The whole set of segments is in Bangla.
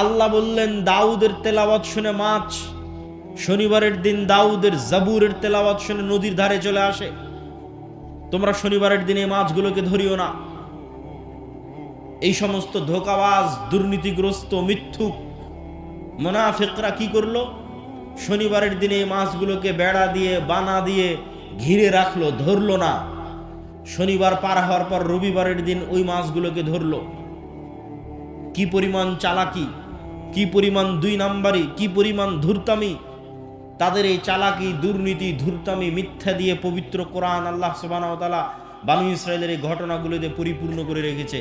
আল্লাহ বললেন দাউদের তেলাওয়াত শুনে মাছ শনিবারের দিন দাউদের জাবুরের তেলাওয়াত শুনে নদীর ধারে চলে আসে। তোমরা শনিবারের দিনে মাছগুলোকে ধরিও না। এই সমস্ত ধোঁকাবাজ, দুর্নীতিগ্রস্ত, মিথ্যুক মুনাফিকরা কি করলো? শনিবারের দিনে এই মাছগুলোকে বেড়া দিয়ে, বানা দিয়ে ঘিরে রাখলো, ধরলো না। শনিবার পার হওয়ার পর রবিবারের দিন ওই মাছগুলোকে ধরলো। কি পরিমাণ চালাকি, কি পরিমাণ দুই নাম্বারি, কি পরিমাণ ধূর্তামি! তাদের এই চালাকি, দুর্নীতি, ধূর্তামি, মিথ্যা দিয়ে পবিত্র কোরআন আল্লাহ সুবহানাহু ওয়া তাআলা বানু ইসরায়েলের এই ঘটনাগুলোতে পরিপূর্ণ করে রেখেছে।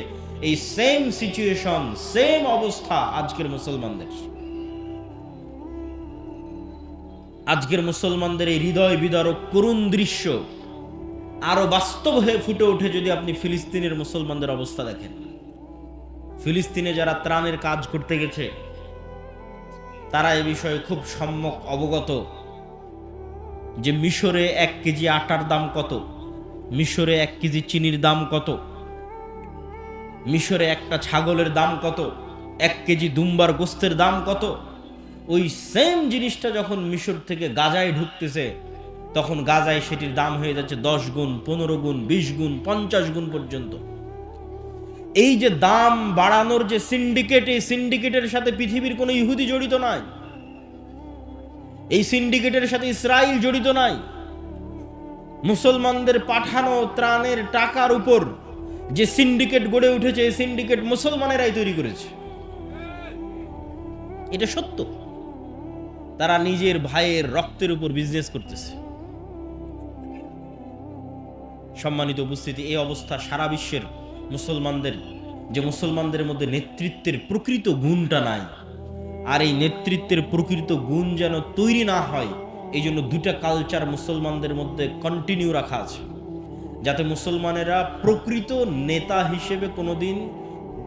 এই সেম সিচুয়েশন, সেম অবস্থা আজকের মুসলমানদের। আজকের মুসলমানদের এই হৃদয় বিদারক করুণ দৃশ্য আরো বাস্তব হয়ে ফুটে ওঠে যদি আপনি ফিলিস্তিনের মুসলমানদের অবস্থা দেখেন। ফিলিস্তিনে যারা ত্রাণের কাজ করতে গেছে তারা এ বিষয়ে খুব সম্যক অবগত যে মিশরে 1 কেজি আটার দাম কত, মিশরে 1 কেজি চিনির দাম কত, মিশরে একটা ছাগলের দাম কত, 1 কেজি দুম্বার গোস্তের দাম কত। ওই সেম জিনিসটা যখন মিশর থেকে গাজায় ঢুকতেছে তখন গাজায় সেটির দাম হয়ে যাচ্ছে 10 গুণ, 15 গুণ, 20 গুণ, 50 গুণ পর্যন্ত। এই যে দাম বাড়ানোর যে সিন্ডিকেট, এই সিন্ডিকেটের সাথে পৃথিবীর কোনো ইহুদি জড়িত নাই, এই সিন্ডিকেটের সাথে ইসরায়েল জড়িত নাই। মুসলমানদের পাঠানো ত্রাণের টাকার উপর যে সিন্ডিকেট গড়ে উঠেছে, এই সিন্ডিকেট মুসলমানেরাই তৈরি করেছে। এটা সত্য। তারা নিজের ভাইয়ের রক্তের উপর বিজনেস করতেছে। সম্মানিত উপস্থিতি, এই অবস্থা সারা বিশ্বের মুসলমানদের, যে মুসলমানদের মধ্যে নেতৃত্বের প্রকৃত গুণটা নাই, আর এই নেতৃত্বের প্রকৃত গুণ যেন তৈরি না হয় এই জন্য 2টা কালচার মুসলমানদের মধ্যে কন্টিনিউ রাখা আছে, যাতে মুসলমানেরা প্রকৃত নেতা হিসেবে কোনোদিন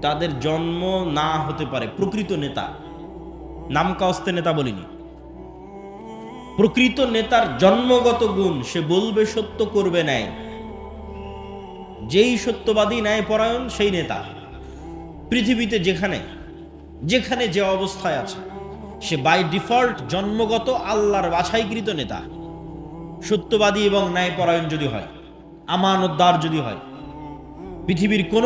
তাদের জন্ম না হতে পারে। প্রকৃত নেতা, নামকাওস্তে নেতা বলিনি, প্রকৃত নেতার জন্মগত গুণ, সে বলবে সত্য, করবে ন্যায়। যেই সত্যবাদী, ন্যায়পরায়ণ, সেই নেতা। পৃথিবীতে যেখানে যেখানে যে অবস্থায় আছে সে বাই ডিফল্ট জন্মগত আল্লাহর বাছাইকৃত নেতা। সত্যবাদী এবং ন্যায়পরায়ণ যদি হয়, আমানতদার যদি হয়। পৃথিবীর কোন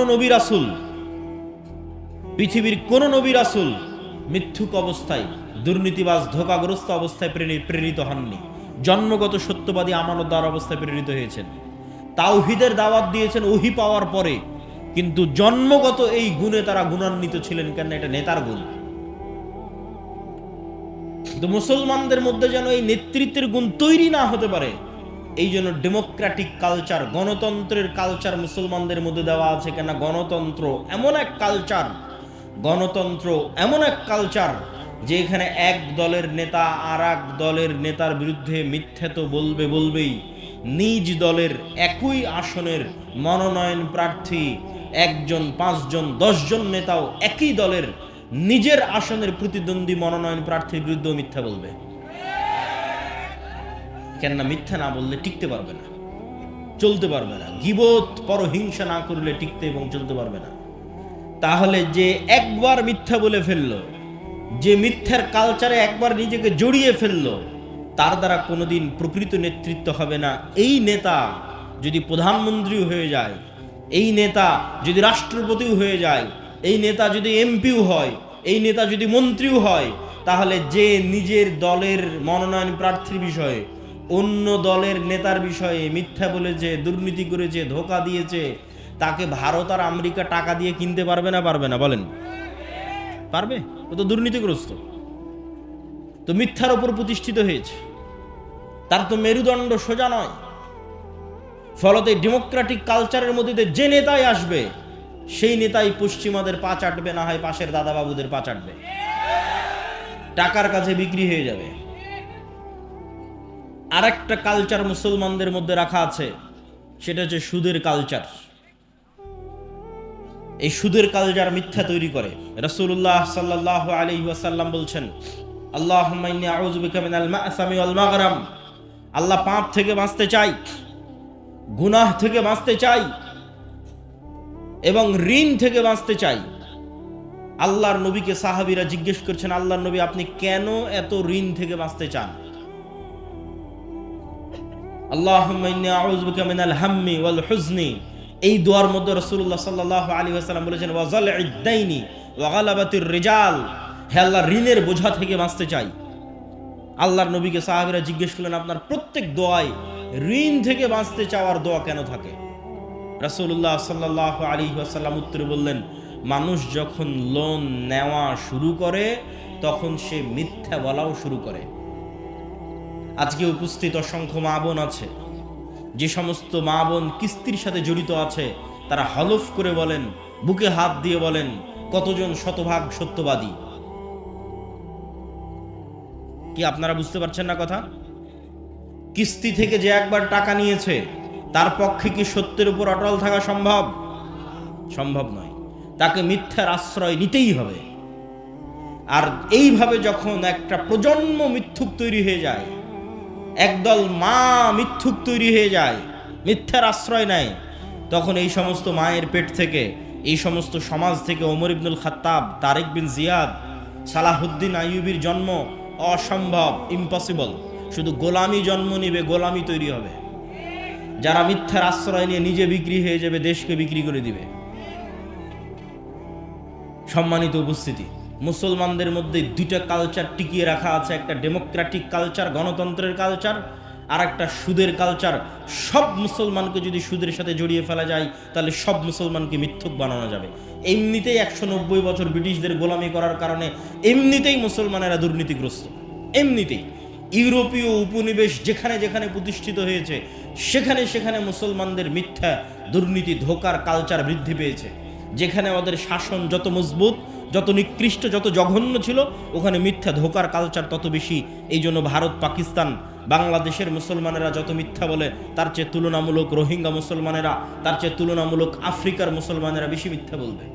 নবী রাসূল মিথ্যুক অবস্থায়, দুর্নীতিবাজ, ধোঁকাগ্রস্ত অবস্থায় প্রেরিত হননি। জন্মগত সত্যবাদী, আমানতদার অবস্থায় প্রেরিত হয়েছেন। তাওহীদের দাওয়াত দিয়েছেন ওহী পাওয়ার পরে, কিন্তু জন্মগত এই গুণে তারা গুণান্বিত ছিলেন। কেন? এটা নেতার গুণ। কিন্তু মুসলমানদের মধ্যে যেন এই নেতৃত্বের গুণ তৈরি না হতে পারে, এই জন্য ডেমোক্রেটিক কালচার, গণতন্ত্রের কালচার মুসলমানদের মধ্যে দেওয়া আছে। কেন? গণতন্ত্র এমন এক কালচার যে এখানে এক দলের নেতা আর এক দলের নেতার বিরুদ্ধে মিথ্যা তো বলবেই। নিজ দলের একই আসনের মনোনয়ন প্রার্থী 1 জন, 5 জন, 10 জন নেতাও একই দলের নিজের আসনের প্রতিদ্বন্দ্বী মনোনয়ন প্রার্থীর বিরুদ্ধে মিথ্যা বলবে। কেননা মিথ্যা না বললে টিকতে পারবে না, চলতে পারবে না। গীবত, পরহিংসা না করলে টিকতে এবং চলতে পারবে না। তাহলে যে একবার মিথ্যা বলে ফেললো, যে মিথ্যার কালচারে একবার নিজেকে জড়িয়ে ফেললো, তার দ্বারা কোনোদিন প্রকৃত নেতৃত্ব হবে না। এই নেতা যদি প্রধানমন্ত্রীও হয়ে যায়, এই নেতা যদি রাষ্ট্রপতিও হয়ে যায়, এই নেতা যদি এমপিও হয়, এই নেতা যদি মন্ত্রীও হয়, তাহলে যে নিজের দলের মনোনয়ন প্রার্থীর বিষয়ে অন্য দলের নেতার বিষয়ে মিথ্যা বলেছে, দুর্নীতি করেছে, ধোঁকা দিয়েছে, তাকে ভারত আর আমেরিকা টাকা দিয়ে কিনতে পারবে না? বলেন, পারবে? ও তো দুর্নীতিগ্রস্ত, তো মিথ্যার উপর প্রতিষ্ঠিত হয়েছে, তার তো মেরুদণ্ড সোজা নয়। ফলতে ডেমোক্রেটিক কালচারের মধ্যে যে নেতাই আসবে, সেই নেতাই পশ্চিমাদের পা চাটবে, না হয় পাশের দাদাবাবুদের পা চাটবে, টাকার কাছে বিক্রি হয়ে যাবে। আর একটা কালচার মুসলমানদের মধ্যে রাখা আছে, সেটা হচ্ছে সুদের কালচার। এই সুদের কালচার মিথ্যা তৈরি করে। রাসূলুল্লাহ সাল্লাল্লাহু আলাইহি ওয়াসাল্লাম বলছেন, আল্লাহুম্মা ইন্নী আউযু বিকা মিনাল মা'সামি ওয়াল মাগরাম। আল্লাহ পাপ থেকে বাঁচতে চাই, গুনাহ থেকে বাঁচতে চাই এবং ঋণ থেকে বাঁচতে চাই। আল্লাহর নবীকে সাহাবীরা জিজ্ঞেস করছেন, আল্লাহর নবী আপনি কেন এত ঋণ থেকে বাঁচতে চান? আল্লাহুম্মা ইন্নী আউযু বিকা মিনাল হাম্মি ওয়াল হুজনি, এই দোয়ার মধ্যে রাসূলুল্লাহ সাল্লাল্লাহু আলাইহি ওয়াসাল্লাম বলেছেন ওয়া যালঈদ দাইনি ওয়া গালাবাতির রিজাল, হে আল্লাহ ঋণের বোঝা থেকে বাঁচতে চাই। আল্লাহর নবীকে সাহাবীরা জিজ্ঞেস করলেন, আপনার প্রত্যেক দোয়ায় ঋণ থেকে বাঁচতে চাওয়ার দোয়া কেন থাকে? রাসূলুল্লাহ সাল্লাল্লাহু আলাইহি ওয়াসাল্লাম উত্তরে বললেন, মানুষ যখন লোন নেওয়া শুরু করে তখন সে মিথ্যা বলাও শুরু করে। আজকে উপস্থিত অসংখ্য মা বোন আছে, যে সমস্ত মা বোন কিস্তির সাথে জড়িত আছে তারা হলফ করে বলেন, বুকে হাত দিয়ে বলেন, কতজন শতভাগ সত্যবাদী। কি আপনারা বুঝতে পারছেন না কথা? কিস্তি থেকে যে একবার টাকা নিয়েছে তার পক্ষে কি সত্যের উপর অটল থাকা সম্ভব? সম্ভব নয়। তাকে মিথ্যার আশ্রয় নিতেই হবে। আর এইভাবে যখন একটা প্রজন্ম মিথ্যুক তৈরি হয়ে যায়, একদল মা মিথ্যুক তৈরি হয়ে যায়, মিথ্যার আশ্রয় নেয়, তখন এই সমস্ত মায়ের পেট থেকে, এই সমস্ত সমাজ থেকে ওমর ইবনুল খাত্তাব, তারেক বিন জিয়াদ, সালাহুদ্দিন আইয়ুবীর জন্ম অসম্ভব, ইম্পসিবল। শুধু গোলামি জন্ম নিবে, গোলামি তৈরি হবে। যারা মিথ্যার আশ্রয় নিয়ে নিজে বিক্রি হয়ে যাবে, দেশকে বিক্রি করে দিবে। সম্মানিত উপস্থিতি, মুসলমানদের মধ্যে দুইটা কালচার টিকিয়ে রাখা আছে, একটা ডেমোক্রেটিক কালচার, গণতন্ত্রের কালচার, আর একটা সুদের কালচার। সব মুসলমানকে যদি সুদের সাথে জড়িয়ে ফেলা যায় তাহলে সব মুসলমানকে মিথ্যুক বানানো যাবে। এমনিতেই 190 বছর ব্রিটিশদের গোলামি করার কারণে এমনিতেই মুসলমানেরা দুর্নীতিগ্রস্ত। এমনিতেই ইউরোপীয় উপনিবেশ যেখানে যেখানে প্রতিষ্ঠিত হয়েছে সেখানে সেখানে মুসলমানদের মিথ্যা, দুর্নীতি, ধোঁকার কালচার বৃদ্ধি পেয়েছে। যেখানে ওদের শাসন যত মজবুত, যত নিকৃষ্ট, যত জঘন্য ছিল, ওখানে মিথ্যা ধোঁকার কালচার তত বেশি। এই জন্য ভারত, পাকিস্তান, বাংলাদেশের মুসলমানেরা যত মিথ্যা বলে তার চেয়ে তুলনামূলক রোহিঙ্গা মুসলমানেরা, তার চেয়ে তুলনামূলক আফ্রিকার মুসলমানেরা বেশি মিথ্যা বলবে,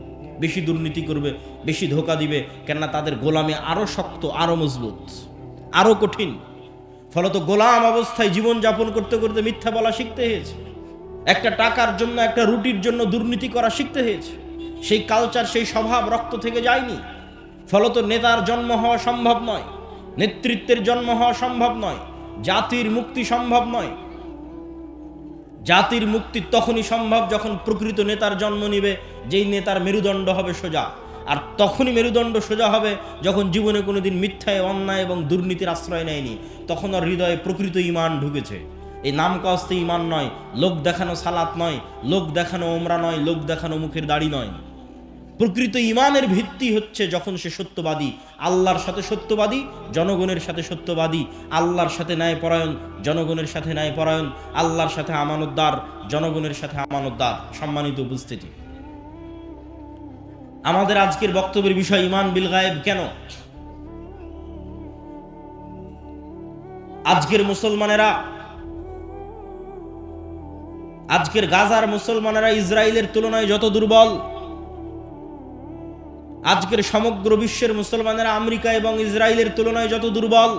বেশি দুর্নীতি করবে, বেশি ধোঁকা দিবে। কেননা তাদের গোলামি আরো শক্ত, আরো মজবুত, আরো কঠিন। ফলত গোলাম অবস্থায় জীবনযাপন করতে করতে মিথ্যা বলা শিখতে হয়েছে। একটা টাকার জন্য, একটা রুটির জন্য দুর্নীতি করা শিখতে হয়েছে। সেই কালচার, সেই স্বভাব রক্ত থেকে যায়নি। ফলত নেতার জন্ম হওয়া সম্ভব নয়, নেতৃত্বের জন্ম হওয়া সম্ভব নয়, জাতির মুক্তি সম্ভব নয়। জাতির মুক্তি তখনই সম্ভব যখন প্রকৃত নেতার জন্ম নিবে, যেই নেতার মেরুদণ্ড হবে সোজা। আর তখনই মেরুদণ্ড সোজা হবে যখন জীবনে কোনোদিন মিথ্যায়, অন্যায় এবং দুর্নীতির আশ্রয় নেয়নি। তখন আর হৃদয়ে প্রকৃত ঈমান ঢুকেছে। এই নাম কাস্তে ঈমান নয়, লোক দেখানো সালাত নয়, লোক দেখানো ওমরা নয়, লোক দেখানো মুখের দাড়ি নয়। প্রকৃত ঈমানের ভিত্তি হচ্ছে যখন সে সত্যবাদী, আল্লাহর সাথে সত্যবাদী, জনগণের সাথে সত্যবাদী, আল্লাহর সাথে ন্যায়পরায়ণ, জনগণের সাথে ন্যায়পরায়ণ, আল্লাহর সাথে আমানতদার, জনগণের সাথে আমানতদার। সম্মানিত উপস্থিতি, আমাদের আজকের বক্তব্যের বিষয় ঈমান বিল গায়েব। কেন আজকের মুসলমানেরা, আজকের গাজার মুসলমানেরা ইসরায়েলের তুলনায় যত দুর্বল, আজকের সমগ্র বিশ্বের মুসলমানেরা আমেরিকা এবং ইসরায়েলের তুলনায় যত দুর্বল,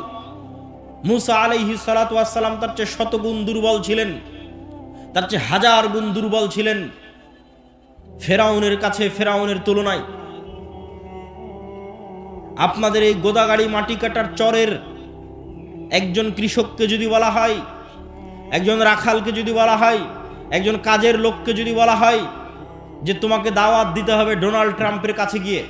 মুসা আলাইহিস সালাতু ওয়াস সালাম তার চেয়ে শতগুণ দুর্বল ছিলেন, তার চেয়ে হাজার গুণ দুর্বল ছিলেন ফেরাউনের কাছে, ফেরাউনের তুলনায়। আপনাদের এই গোদাগাড়ি মাটি কাটার চরের একজন কৃষককে যদি বলা হয়, একজন রাখালকে যদি বলা হয়, একজন কাজের লোককে যদি বলা হয় যে তোমাকে দাওয়াত দিতে হবে ডোনাল্ড ট্রাম্পের কাছে গিয়ে,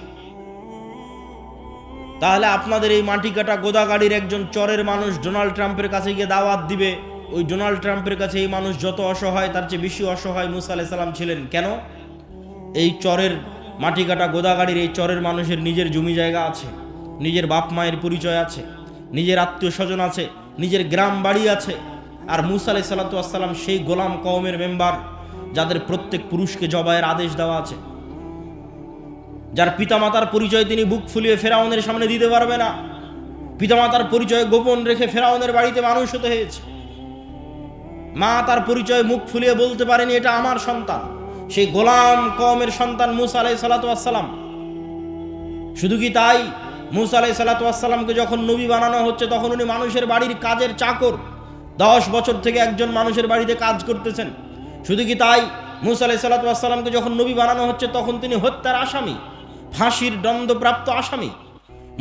তাহলে আপনাদের এই মাটি কাটা গোদাগাড়ির একজন চরের মানুষ ডোনাল্ড ট্রাম্পের কাছে গিয়ে দাওয়াত দিবে। ওই ডোনাল্ড ট্রাম্পের কাছে এই মানুষ যত অসহায় তার চেয়ে বেশি অসহায় মুসা আলাইহিস সালাম ছিলেন। কেন? এই চরের মাটি কাটা গোদাগাড়ির এই চরের মানুষের নিজের জমি জায়গা আছে, নিজের বাপ মায়ের পরিচয় আছে, নিজের আত্মীয় স্বজন আছে, নিজের গ্রাম বাড়ি আছে। আর মুসা আলাইহিস সালাতু ওয়াস সালাম সেই গোলাম কওমের মেম্বার, যাদের প্রত্যেক পুরুষকে জবাইয়ের আদেশ দেওয়া আছে, যার পিতামাতার পরিচয় তিনি বুক ফুলিয়ে ফেরাউনের সামনে দিতে পারবে না, পিতামাতার পরিচয় গোপন রেখে ফেরাউনের বাড়িতে মানুষ হতে হয়েছে। মা তার পরিচয় মুখ ফুলিয়ে বলতে পারেনি এটা আমার সন্তান। সেই গোলাম কওমের সন্তান মুসা আলাইহিস সালাতু ওয়াস সালাম। শুধু কি তাই, মুসা আলাইহিস সালাতু ওয়াস সালামকে যখন নবী বানানো হচ্ছে তখন উনি মানুষের বাড়ির কাজের চাকর, 10 বছর থেকে একজন মানুষের বাড়িতে কাজ করতেছেন। শুধু কি তাই, মুসা আলাইহিস সালাতু ওয়াস সালামকে যখন নবী বানানো হচ্ছে তখন তিনি হত্যার আসামি, ফাঁসির দণ্ডপ্রাপ্ত আসামি।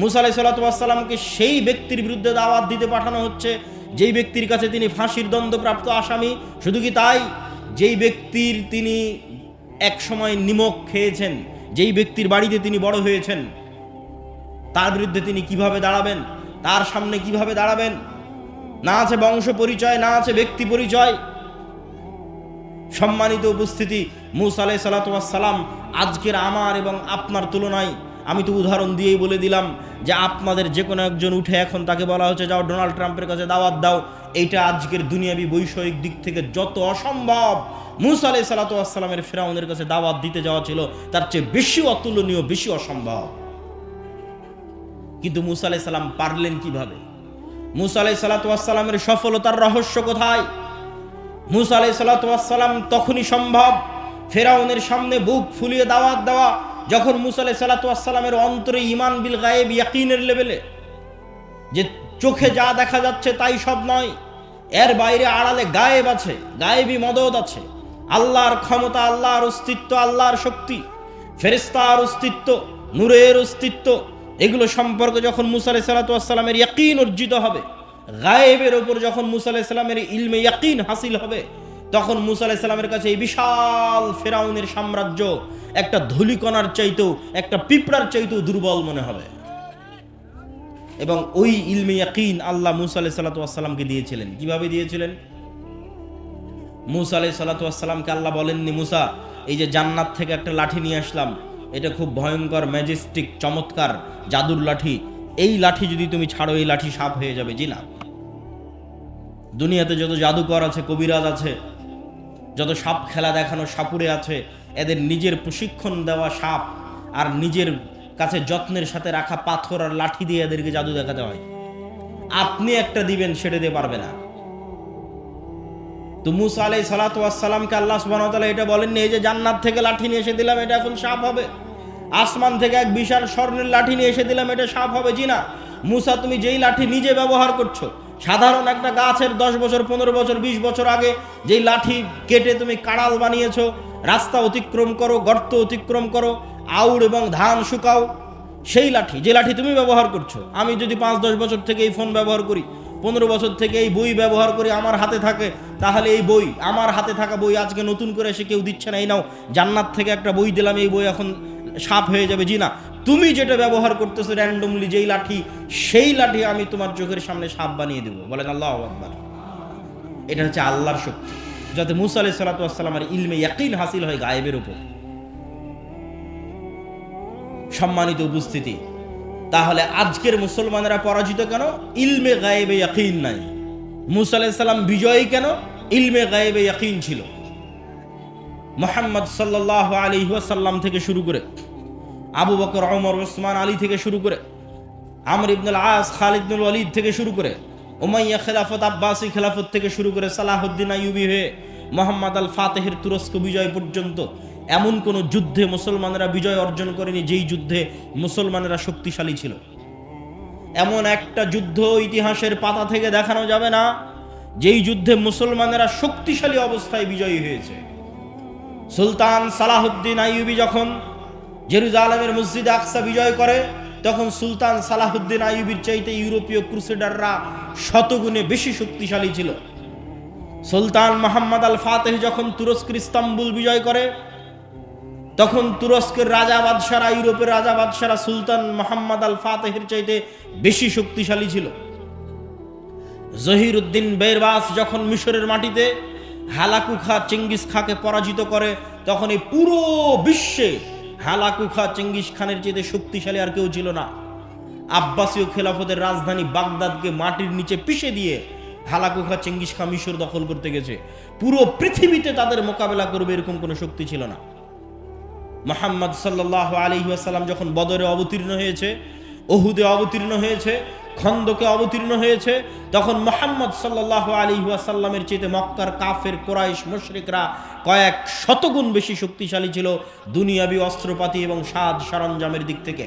মুসা আলাইহিস সালাতু ওয়াস সালামকে সেই ব্যক্তির বিরুদ্ধে দাওয়াত দিতে পাঠানো হচ্ছে যেই ব্যক্তির কাছে তিনি ফাঁসির দণ্ডপ্রাপ্ত আসামি। শুধু কি তাই, যেই ব্যক্তির তিনি এক সময় নিমক খেয়েছেন, যেই ব্যক্তির বাড়িতে তিনি বড় হয়েছেন, তার বিরুদ্ধে তিনি কিভাবে দাঁড়াবেন, তার সামনে কিভাবে দাঁড়াবেন? না আছে বংশ পরিচয়, না আছে ব্যক্তি পরিচয়। সম্মানিত উপস্থিতি, মুসা আলাইহিস সালাতু ওয়াস সালাম আজকের আমার এবং আপনার তুলনায়, আমি তো উদাহরণ দিয়েই বলে দিলাম যে আপনাদের যে কোনো একজন উঠে এখন তাকে বলা হচ্ছে যাও ডোনাল্ড ট্রাম্পের কাছে দাওয়াত দাও, এইটা আজকের দুনিয়াবি বৈষয়িক দিক থেকে যত অসম্ভব, মুসা আলাইহিস সালাতু ওয়াস সালামের ফিরআউনের কাছে দাওয়াত দিতে যাওয়া ছিল তার চেয়ে বেশি অতুলনীয়, বেশি অসম্ভব। কিন্তু মুসা আলাইহিস সালাম পারলেন কিভাবে? মুসা আলাইহিস সালাতু ওয়াস সালামের সফলতার রহস্য কোথায়? মুসা আলাইহিস সালাতু ওয়াস সালাম তখনই সম্ভব ফিরআউনের সামনে বুক ফুলিয়ে দাওয়াত দেওয়া যখন মুসা আলাইহিস সালাতু ওয়াস সালামের অন্তরে ঈমান বিল গায়েব, ইয়াকিনের লেভেলে, যে চোখে যা দেখা যাচ্ছে তাই সব নয়, এর বাইরে আড়ালে গায়েব আছে, গায়েবী মদদ আছে, আল্লাহর ক্ষমতা, আল্লাহর অস্তিত্ব, আল্লাহর শক্তি, ফেরেশতার অস্তিত্ব, নূরের অস্তিত্ব, এগুলো সম্পর্কে যখন মুসা আলাইহিস সালাতু ওয়াস সালামের ইয়াকিন অর্জিত হবে, গায়েবের উপর যখন মুসা আলাইহিস সালামের ইলমে ইয়াকিন হাসিল হবে, তখন মুসা আলাইহিস সালামের কাছে এই বিশাল ফিরআউনের সাম্রাজ্য একটা ধূলিকণার চাইতেও, একটা পিঁপড়ার চাইতেও দুর্বল মনে হবে। এবং ওই ইলমে ইয়াকিন আল্লাহ মুসা আলাইহিস সালাতু ওয়াস সালামকে দিয়েছিলেন। কিভাবে দিয়েছিলেন? মুসা আলাইহিস সালাতু ওয়াস সালামকে আল্লাহ বলেননি, মুসা এই যে জান্নাত থেকে একটা লাঠি নিয়ে আসলাম, এটা খুব ভয়ঙ্কর, ম্যাজেস্টিক, চমৎকার জাদুর লাঠি, এই লাঠি যদি তুমি ছাড়ো এই লাঠি সাপ হয়ে যাবে। জি না, দুনিয়াতে যত জাদুকর আছে, কবিরাজ আছে, যত সাপ খেলা দেখানো সাপুরে আছে, এদের নিজের প্রশিক্ষণ দেওয়া সাপ আর নিজের কাছে যত্নের সাথে রাখা পাথর আর লাঠি দিয়ে এদেরকে জাদু দেখাতে হয়। আপনি একটা দিবেন, সেটা দিয়ে পারবে না। তো মুসা আলাইহিস সালাতু ওয়াস সালামকে আল্লাহ সুবহানাহু ওয়া তাআলা এটা বলেননি এই যে জান্নাত থেকে লাঠি নিয়ে এসে দিলাম এটা এখন সাপ হবে, আসমান থেকে এক বিশাল স্বর্ণের লাঠি নিয়ে এসে দিলাম এটা সাপ হবে। জি না, মুসা তুমি যেই লাঠি নিজে ব্যবহার করছো, সাধারণ একটা গাছের 10 বছর, 15 বছর, 20 বছর আগে যেই লাঠি কেটে তুমি কাড়াল বানিয়েছো, রাস্তা অতিক্রম করো, গর্ত অতিক্রম করো, আউড় এবং ধান শুকাও, সেই লাঠি, যে লাঠি তুমি ব্যবহার করছো, আমি যদি 5-10 বছর থেকে এই ফোন ব্যবহার করি, 15 বছর থেকে এই বই ব্যবহার করি, আমার হাতে থাকে, তাহলে এই বই, আমার হাতে থাকা বই আজকে নতুন করে এসে কেউ দিচ্ছে না, এই নাও জান্নাত থেকে একটা বই দিলাম, এই বই এখন সাপ হয়ে যাবে। জি না, তুমি যেটা ব্যবহার করতেছো র্যান্ডমলি যেই লাঠি, সেই লাঠি আমি তোমার চোখের সামনে সাপ বানিয়ে দেবো। বলেন আল্লাহু আকবার। এটা হচ্ছে আল্লাহর শক্তি, যাতে মুসা আলাইহিস সালাতু ওয়াস সালামের ইলমে ইয়াকিন হাসিল হয় গায়েবের উপর। সম্মানিত উপস্থিতি, তাহলে আজকের মুসলমানেরা পরাজিত কেন? ইলমে গায়েবে ইয়াকিন নাই। মুসা আলাইহিস সালাম বিজয়ী কেন? ইলমে গায়েবে ইয়াকিন ছিল। মুহাম্মদ সাল্লাল্লাহু আলাইহি ওয়াসাল্লাম থেকে শুরু করে, আবু বকর, ওমর, ওসমান, আলী থেকে শুরু করে, আমর ইবনুল আস, খালিদ ইবনুল ওয়ালিদ থেকে শুরু করে, উমাইয়া খেলাফত, আব্বাসী খেলাফত থেকে শুরু করে সালাহুদ্দিন আইয়ুবী হয়ে মোহাম্মদ আল ফাতেহের তুরস্ক বিজয় পর্যন্ত এমন কোন যুদ্ধে মুসলমানেরা বিজয় অর্জন করেনি যেই যুদ্ধে মুসলমানেরা শক্তিশালী ছিল। এমন একটা যুদ্ধ ইতিহাসের পাতা থেকে দেখানো যাবে না যেই যুদ্ধে মুসলমানেরা শক্তিশালী অবস্থায় বিজয়ী হয়েছে। সুলতান সালাহুদ্দিন আইয়ুবী যখন জেরুজালেমের মসজিদে আকসা বিজয় করে, তখন সুলতান সালাহুদ্দিন আইয়ুবীর চাইতে ইউরোপীয় ক্রুসেডাররা শতগুণে বেশি শক্তিশালী ছিল। সুলতান মোহাম্মদ আল ফাতেহ যখন তুরস্কের ইস্তাম্বুল বিজয় করে, তখন তুরস্কের রাজা বাদশারা, ইউরোপের রাজা বাদশারা সুলতান মোহাম্মদ আল ফাতেহের চাইতে বেশি শক্তিশালী ছিল। জহিরুদ্দিন বেরবাস যখন মিশরের মাটিতে হালাকু খা চেঙ্গিস খাকে পরাজিত করে, তখন এই পুরো বিশ্বে হালাকু খা চেঙ্গিস খানের চাইতে শক্তিশালী আর কেউ ছিল না। আব্বাসীয় খেলাফতের রাজধানী বাগদাদকে মাটির নিচে পিষে দিয়ে হালাকু খা চেঙ্গিস খা মিশর দখল করতে গেছে। পুরো পৃথিবীতে তাদের মোকাবেলা করবে এরকম কোনো শক্তি ছিল না। মুহাম্মদ সাল্লাল্লাহু আলাইহি ওয়াসাল্লাম যখন বদরে অবতীর্ণ হয়েছে, উহুদে অবতীর্ণ হয়েছে, খন্দকে অবতীর্ণ হয়েছে, তখন মুহাম্মদ সাল্লাল্লাহু আলাইহি ওয়াসাল্লামের চাইতে মক্কার কাফের, কুরাইশ, মুশরিকরা কয়েক শতগুণ বেশি শক্তিশালী ছিল দুনিয়াবি অস্ত্রপাতি এবং সাজ সরঞ্জামের দিক থেকে।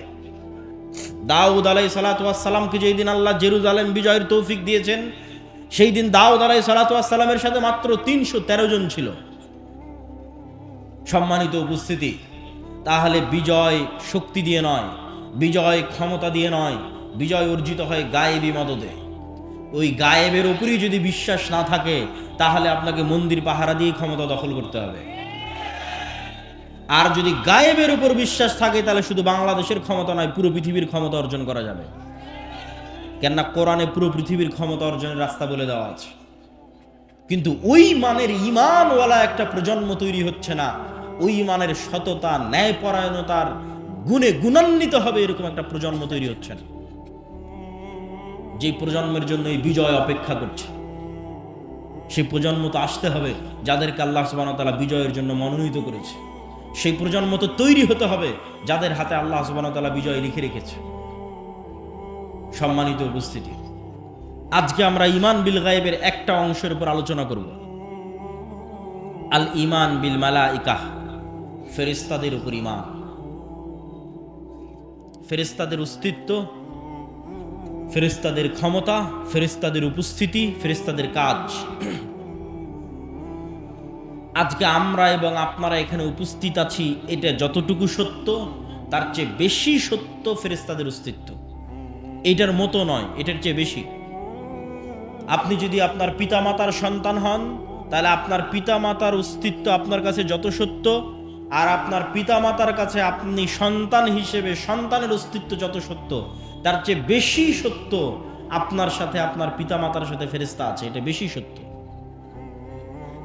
দাউদ আলাইহিস সালাতু ওয়াস সালামকে যেই দিন আল্লাহ জেরুজালেম বিজয়ের তৌফিক দিয়েছেন, সেই দিন দাউদ আলাইহিস সালাতু ওয়াস সালামের সাথে মাত্র 313 জন ছিল। সম্মানিত উপস্থিতি, তাহলে বিজয় শক্তি দিয়ে নয়, বিজয় ক্ষমতা দিয়ে নয়, বিজয় অর্জিত হয় গায়েবী মদদে। ওই গায়েবের উপরই যদি বিশ্বাস না থাকে তাহলে আপনাকে মন্দির পাহারা দিয়ে ক্ষমতা দখল করতে হবে। আর যদি গায়েবের উপর বিশ্বাস থাকে তাহলে শুধু বাংলাদেশের ক্ষমতা নয়, পুরো পৃথিবীর ক্ষমতা অর্জন করা যাবে। কেননা কোরআনে পুরো পৃথিবীর ক্ষমতা অর্জনের রাস্তা বলে দেওয়া আছে। কিন্তু ওই মানের ঈমানওয়ালা একটা প্রজন্ম তৈরি হচ্ছে না, ওই মানের সততা, ন্যায়পরায়ণতার গুণে গুণান্বিত হবে এরকম একটা প্রজন্ম তৈরি হচ্ছে না, যে প্রজন্মের জন্য এই বিজয় অপেক্ষা করছে। সেই প্রজন্ম তো আসতে হবে যাদেরকে আল্লাহ সুবহানাহু ওয়া তাআলা বিজয়ের জন্য মনোনীত করেছে। সেই প্রজন্ম তো তৈরি হতে হবে যাদের হাতে আল্লাহ সুবহানাহু ওয়া তাআলা বিজয় লিখে রেখেছে। সম্মানিত উপস্থিতি, আজকে আমরা ঈমান বিল গায়বের একটা অংশের উপর আলোচনা করব। আল ঈমান বিল মালাইকাহ, ফেরেশতাদের উপর ঈমান। ফেরেশতাদের অস্তিত্ব, ফেরেশতাদের ক্ষমতা, ফেরেশতাদের উপস্থিতি, ফেরেশতাদের কাজ। আজকে আমরা এবং আপনারা এখানে উপস্থিত আছি, এটা যতটুকু সত্য তার চেয়ে বেশি সত্য ফেরেশতাদের অস্তিত্ব। এটার মতো নয়, এটার চেয়ে বেশি। আপনি যদি আপনার পিতামাতার সন্তান হন তাহলে আপনার পিতামাতার অস্তিত্ব আপনার কাছে যত সত্য, আর আপনার পিতামাতার কাছে আপনি সন্তান হিসেবে সন্তানের অস্তিত্ব যত সত্য, তার চেয়ে বেশি সত্য আপনার সাথে আপনার পিতামাতার সাথে ফেরেশতা আছে। এটা বেশি সত্য।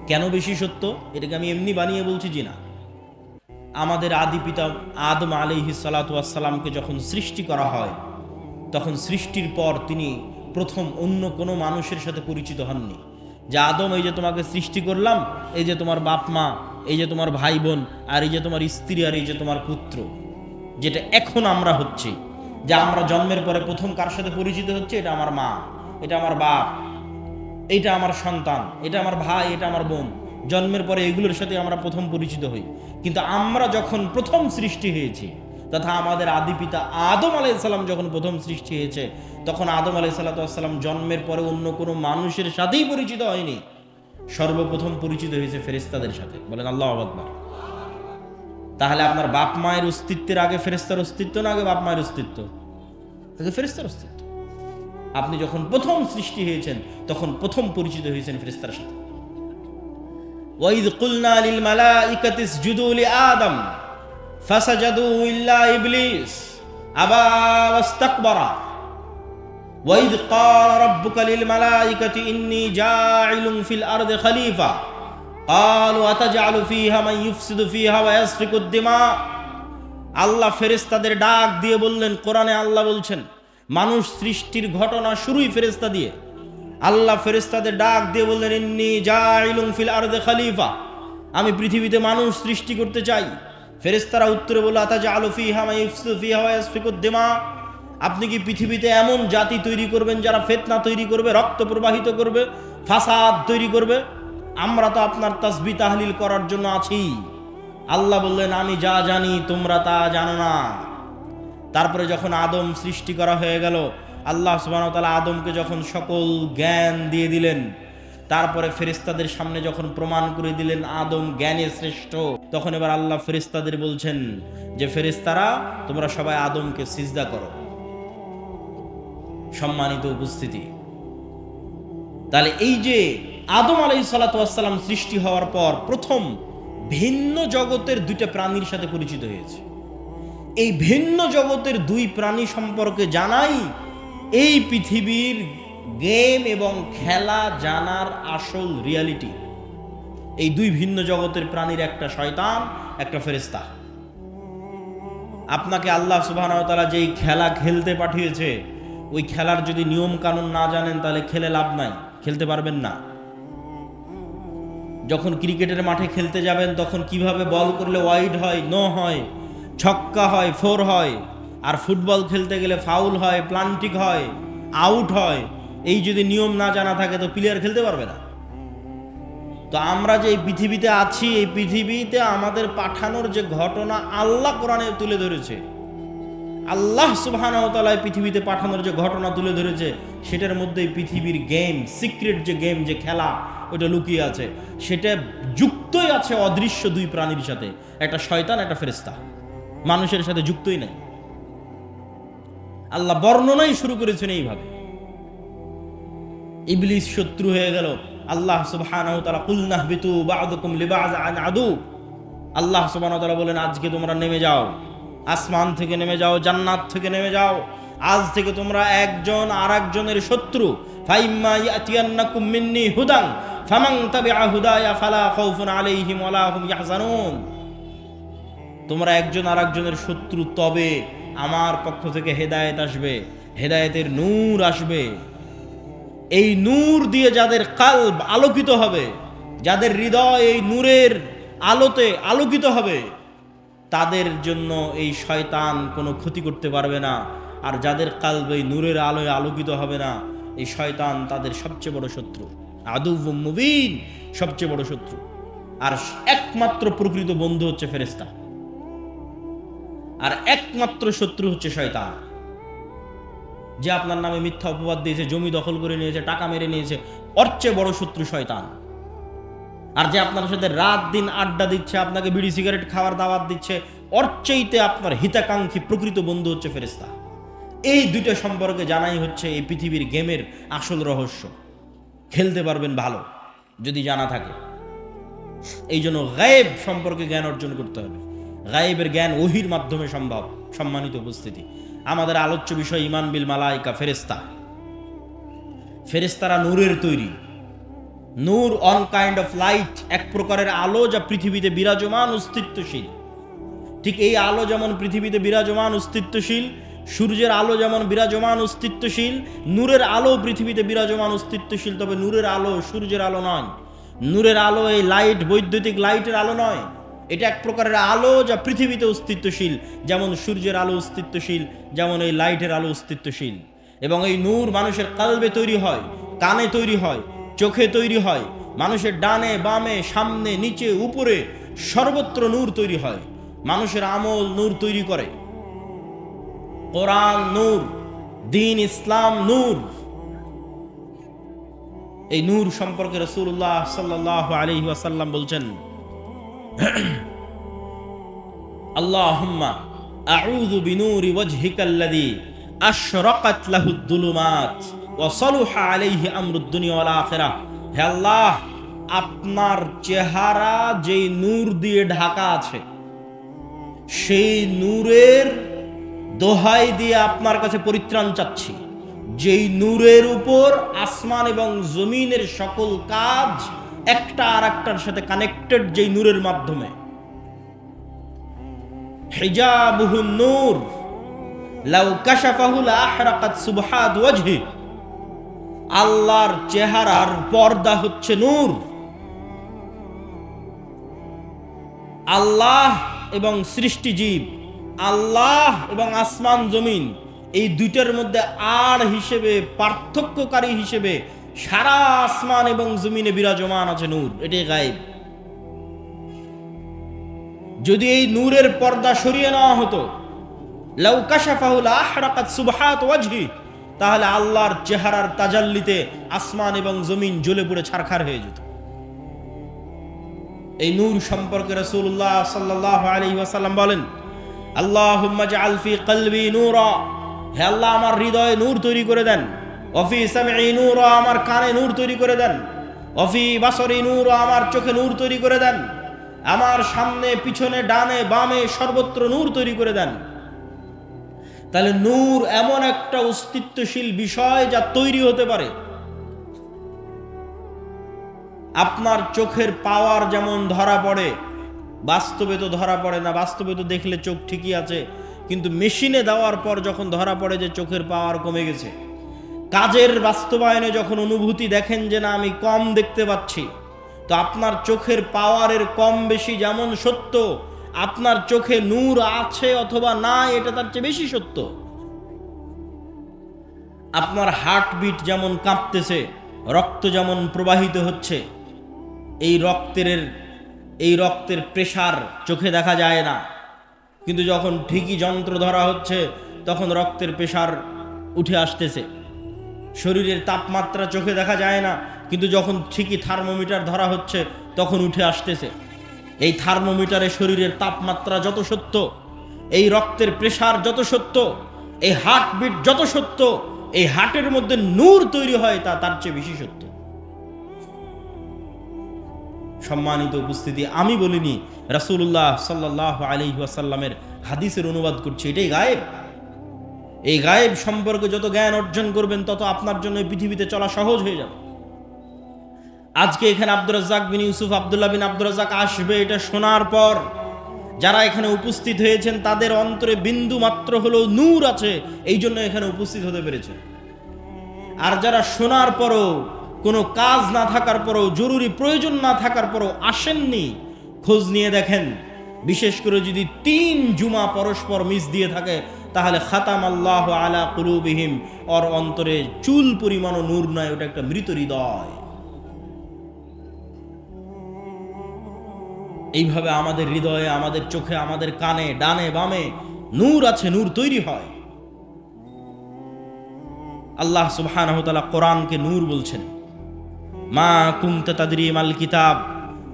কেন বেশি সত্য? এটাকে আমি এমনি বানিয়ে বলছি জি না। আমাদের আদি পিতা আদম আলাইহিস সালাতু ওয়াস সালামকে যখন সৃষ্টি করা হয়, তখন সৃষ্টির পর তিনি প্রথম অন্য কোনো মানুষের সাথে পরিচিত হননি। যে আদম, এই যে তোমাকে সৃষ্টি করলাম, এই যে তোমার বাপ মা, এই যে তোমার ভাই বোন, আর এই যে তোমার স্ত্রী, আর এই যে তোমার পুত্র, যেটা এখন আমরা হচ্ছি, যে আমরা জন্মের পরে প্রথম কার সাথে পরিচিত হচ্ছে, এটা আমার মা, এটা আমার বাপ, এটা আমার সন্তান, এটা আমার ভাই, এটা আমার বোন। জন্মের পরে এগুলোর সাথে আমরা প্রথম পরিচিত হই। কিন্তু আমরা যখন প্রথম সৃষ্টি হয়েছি, তথা আমাদের আদি পিতা আদম আলাইহিস সালাম যখন প্রথম সৃষ্টি হয়েছে, তখন আদম আলাইহিস সালাম জন্মের পরে অন্য কোনো মানুষের সাথেই পরিচিত হয়নি। সর্বপ্রথম পরিচিত হয়েছে ফেরেশতাদের সাথে। বলেন আল্লাহু আকবার। তাহলে আপনার বাপ মায়ের অস্তিত্বের আগে ফেরেশতার অস্তিত্ব না আগে বাপ মায়ের অস্তিত্ব? আগে ফেরেশতার অস্তিত্ব। আপনি যখন প্রথম সৃষ্টি হয়েছেন তখন প্রথম পরিচিত হয়েছেন ফেরেশতার সাথে। ওয়াইদ কুলনা লিল মালাইকাতি ইসজুদু লি আদম ফাসাজাদু ইল্লা ইবলিস আবা ওয়াস্তাকবারা ওয়াইদ ক্বালা রাব্বুকা লিল মালাইকাতি ইন্নী জাইলুন ফিল আরদি খলিফা ক্বালু আতাজআলু ফিহা মান ইউফসিদু ফিহা ওয়া ইয়াসফিকুদ দিমা। আল্লাহ ফেরেশতাদের ডাক দিয়ে বললেন, কোরআনে আল্লাহ বলছেন, মানুষ সৃষ্টির ঘটনা শুরুই ফেরেশতা দিয়ে। আল্লাহ ফেরেশতাদের ডাক দিয়ে বললেন, ইন্নী জাইলুন ফিল আরদি খলিফা, আমি পৃথিবীতে মানুষ সৃষ্টি করতে চাই। ফেরেশতারা উত্তরে বলল, আতাজআলু ফিহা মান ইউফসিদু ফিহা ওয়া ইয়াসফিকুদ দিমা, আপনি কি পৃথিবীতে এমন জাতি তৈরি করবেন যারা ফিতনা তৈরি করবে, রক্ত প্রবাহিত করবে, ফাসাদ তৈরি করবে? আমরা তো আপনার তাসবিহ তাহলিল করার জন্য আছি। আল্লাহ বললেন, আমি যা জানি তোমরা তা জানো না। তারপরে যখন আদম সৃষ্টি করা হয়ে গেল, আল্লাহ সুবহানাহু ওয়া তাআলা আদমকে যখন সকল জ্ঞান দিয়ে দিলেন, তারপরে ফেরেশতাদের সামনে যখন প্রমাণ করে দিলেন আদম জ্ঞানে শ্রেষ্ঠ, তখন এবার আল্লাহ ফেরেশতাদের বলছেন যে, ফেরেশতারা তোমরা সবাই আদমকে সিজদা করো। সম্মানিত উপস্থিতি, তাহলে এই যে আদম আলাইহিস সালাতু ওয়াস সালাম সৃষ্টি হওয়ার পর প্রথম ভিন্ন জগতের দুইটা প্রাণীর সাথে পরিচিত হয়েছে। এই ভিন্ন জগতের দুই প্রাণী সম্পর্কে জানাই এই পৃথিবীর গেম এবং খেলা জানার আসল রিয়ালিটি। এই দুই ভিন্ন জগতের প্রাণীর, একটা শয়তান, একটা ফেরেশতা। আপনাকে আল্লাহ সুবহানাহু ওয়া তাআলা যেই খেলা খেলতে পাঠিয়েছে, ওই খেলার যদি নিয়ম কানুন না জানেন তাহলে খেলে লাভ নাই, খেলতে পারবেন না। যখন ক্রিকেটের মাঠে খেলতে যাবেন তখন কিভাবে বল করলে ওয়াইড হয়, নো হয়, ছক্কা হয়, ফোর হয়, আর ফুটবল খেলতে গেলে ফাউল হয়, প্লান্টিক হয়, আউট হয়। এই যদি নিয়ম না জানা থাকে তো প্লেয়ার খেলতে পারবে না। তো আমরা যে এই পৃথিবীতে আছি, এই পৃথিবীতে আমাদের পাঠানোর যে ঘটনা আল্লাহ কোরআনে তুলে ধরেছে, আল্লাহ সুবহানাহু ওয়া তাআলা পৃথিবীতে পাঠানোর যে ঘটনা তুলে ধরেছে, সেটার মধ্যে পৃথিবীর গেম, সিক্রেট যে গেম, যে খেলা, ওটা লুকিয়ে আছে। সেটা যুক্তই আছে অদৃশ্য দুই প্রাণীর সাথে, একটা শয়তান, একটা ফেরেশতা। মানুষের সাথে যুক্তই নাই। আল্লাহ বর্ণনাই শুরু করেছেন এইভাবে। ইবলিস শত্রু হয়ে গেল। আল্লাহ সুবহানাহু ওয়া তাআলা কুল নাহবিতু বা'দুকুম লিবা'যিন আদু। আল্লাহ সুবহানাহু ওয়া তাআলা বলেন, আজকে তোমরা নেমে যাও, আসমান থেকে নেমে যাও, জান্নাত থেকে নেমে যাও। আজ থেকে তোমরা একজন আরেকজনের শত্রু। ফাইম্মা ইয়াতিয়ান্নাকুম মিন্নি হুদান ফামান তাবিআ হুদায়া ফালা খাউফুন আলাইহিম ওয়ালা হুম ইয়াহজানুন। তোমরা একজন আরেকজনের শত্রু, তবে আমার পক্ষ থেকে হেদায়েত আসবে, হেদায়েতের নূর আসবে। এই নূর দিয়ে যাদের কালব আলোকিত হবে, যাদের হৃদয় এই নূরের আলোতে আলোকিত হবে, তাদের জন্য এই শয়তান কোনো ক্ষতি করতে পারবে না। আর যাদের কালব এই নূরের আলোয় আলোকিত হবে না, এই শয়তান তাদের সবচেয়ে বড় শত্রু, আদুউম মুবিন, সবচেয়ে বড় শত্রু। আর একমাত্র প্রকৃত বন্ধু হচ্ছে ফেরেশতা, আর একমাত্র শত্রু হচ্ছে শয়তান। যে আপনার নামে মিথ্যা অপবাদ দিয়েছে, জমি দখল করে নিয়েছে, টাকা মেরে নিয়েছে, ওর চেয়ে বড় শত্রু শয়তান। আর যে আপনার সাথে রাত দিন আড্ডা দিচ্ছে, আপনাকে বিড়ি সিগারেট খাওয়ার দাওয়াত দিচ্ছে, ওর চাইতে আপনার হিতাকাঙ্ক্ষী প্রকৃত বন্ধু হচ্ছে ফেরেশতা। এই দুইটা সম্পর্কে জানাই হচ্ছে এই পৃথিবীর গেমের আসল রহস্য। খেলতে পারবেন ভালো যদি জানা থাকে। এই জন্য গায়েব সম্পর্কে জ্ঞান অর্জন করতে হবে। গায়েবের জ্ঞান ওহির মাধ্যমে সম্ভব। সম্মানিত উপস্থিতি, আমাদের আলোচ্য বিষয় ঈমান বিল মালায়েকা, ফেরেশতা। ফেরেশতারা নূরের তৈরি। নূর অন কাইন্ড অফ লাইট, এক প্রকারের আলো যা পৃথিবীতে বিরাজমান অস্তিত্বশীল। ঠিক এই আলো যেমন পৃথিবীতে বিরাজমান অস্তিত্বশীল, সূর্যের আলো যেমন বিরাজমান অস্তিত্বশীল, নূরের আলো পৃথিবীতে বিরাজমান অস্তিত্বশীল। তবে নূরের আলো সূর্যের আলো নয়। নূরের আলো এই লাইট, বৈদ্যুতিক লাইটের আলো নয়। এটা এক প্রকারের আলো যা পৃথিবীতে অস্তিত্বশীল, যেমন সূর্যের আলো অস্তিত্বশীল, যেমন এই লাইটের আলো অস্তিত্বশীল। এবং এই নূর মানুষের কালবে তৈরি হয়, কানে তৈরি হয়, চোখে তৈরি হয়। মানুষের ডানে বামে, সামনে নিচে উপরে সর্বত্র নূর তৈরি হয়। মানুষের আমল নূর তৈরি করে। কোরআন নূর, দ্বীন ইসলাম নূর। এই নূর সম্পর্কে রাসূলুল্লাহ সাল্লাল্লাহু আলাইহি ওয়াসাল্লাম বলছেন, আল্লাহুম্মা আউযু বিনূরি ওয়াজহিকাল্লাযী আশরাকাত লাহুদ দুলুমাত ওয়া সালুহা আলাইহি আমরুদ দুনিয়া ওয়াল আখিরাহ। হে আল্লাহ, আপনার চেহারা যেই নূর দিয়ে ঢাকা আছে, সেই নূরের দোহাই দিয়ে আপনার কাছে পরিত্রাণ চাচ্ছি, যেই নূরের উপর আসমান এবং জমিনের সকল কাজ একটা আর একটার সাথে কানেক্টেড, যেই নূরের মাধ্যমে। হিজাবুহুন নূর লাউ কাশাফাহু লা আহরাকাত সুবহাত ওয়াজহি। আল্লাহর চেহারার পর্দা হচ্ছে নূর। আল্লাহ এবং সৃষ্টিজীব, আল্লাহ এবং আসমান জমিন, এই দুইটার মধ্যে আর হিসেবে, পার্থক্যকারী হিসেবে সারা আসমান এবং জমিনে বিরাজমান আছে নূর। এটাই গায়েব। যদি এই নূরের পর্দা সরিয়ে নেওয়া হতো, লাউ কাশাফাহু লা আহরাকাত সুবহাত ওয়াজহি, তাহলে আল্লাহর চেহারার তাজাল্লিতে আসমান এবং জমিন জ্বলে পুড়ে ছারখার হয়ে যেত। এই নূর সম্পর্কে রাসূলুল্লাহ সাল্লাল্লাহু আলাইহি ওয়াসাল্লাম বলেন, আল্লাহুম্মা জাআল ফি কলবি নূরা। হে আল্লাহ, আমার হৃদয়ে নূর তৈরি করে দেন। ওয়া ফি সামঈ নূরা, আমার কানে নূর তৈরি করে দেন। ওয়া ফি বাসরি নূরা, আমার চোখে নূর তৈরি করে দেন। আমার সামনে পিছনে ডানে বামে সর্বত্র নূর তৈরি করে দেন। তাহলে নূর এমন একটা অস্তিত্বশীল বিষয় যা তৈরি হতে পারে। আপনার চোখের পাওয়ার যেমন ধরা পড়ে, বাস্তবে তো ধরা পড়ে না। বাস্তবে তো দেখলে চোখ ঠিকই আছে, কিন্তু মেশিনে দেওয়ার পর যখন ধরা পড়ে যে চোখের পাওয়ার কমে গেছে, কাজের বাস্তবায়নে যখন অনুভূতি দেখেন যে না, আমি কম দেখতে পাচ্ছি, তো আপনার চোখের পাওয়ারের কম বেশি যেমন সত্য, আপনার চোখে নূর আছে অথবা না, এটা তার চেয়ে বেশি সত্য। আপনার হার্টবিট যেমন কাঁপতেছে, রক্ত যেমন প্রবাহিত হচ্ছে, এই রক্তের প্রেসার চোখে দেখা যায় না, কিন্তু যখন ঠিকই যন্ত্র ধরা হচ্ছে তখন রক্তের প্রেসার উঠে আসতেছে। শরীরের তাপমাত্রা চোখে দেখা যায় না, কিন্তু যখন ঠিকই থার্মোমিটার ধরা হচ্ছে তখন উঠে আসতেছে। এই থার্মোমিটারে শরীরের তাপমাত্রা যত সত্য, এই রক্তের প্রেসার যত সত্য, এই হার্টবিট যত সত্য, এই হার্টের মধ্যে নূর তৈরি হয় তার চেয়ে বেশি সত্য। সম্মানিত উপস্থিতি, আমি বলিনি, রাসূলুল্লাহ সাল্লাল্লাহু আলাইহি ওয়াসাল্লামের হাদিসের অনুবাদ করছি। এটাই গায়েব। এই গায়েব সম্পর্কে যত জ্ঞান অর্জন করবেন তত আপনার জন্য এই পৃথিবীতে চলা সহজ হয়ে যাবে। আজকে এখানে আব্দুর রাজ্জাক বিন ইউসুফ, আব্দুল্লাহ বিন আব্দুর রাজ্জাক আসবে, এটা শোনার পর যারা এখানে উপস্থিত হয়েছেন তাদের অন্তরে বিন্দু মাত্র হলেও নূর আছে, এই জন্য এখানে উপস্থিত হতে পেরেছে। আর যারা শোনার পরও, কোনো কাজ না থাকার পরও, জরুরি প্রয়োজন না থাকার পরও আসেননি, খোঁজ নিয়ে দেখেন, বিশেষ করে যদি 3 জুমা পরস্পর মিস দিয়ে থাকে, তাহলে খাতাম আল্লাহু আলা কুলুবিহিম, ওর অন্তরে চুল পরিমাণও নূর নয়, ওটা একটা মৃত হৃদয়। এইভাবে আমাদের হৃদয়ে, আমাদের চোখে, আমাদের কানে, ডানে বামে নূর আছে, নূর তৈরি হয়। আল্লাহ সুবহানাহু ওয়া তাআলা কোরআনকে নূর বলছেন। মা কুনতা তাদরি মাল কিতাব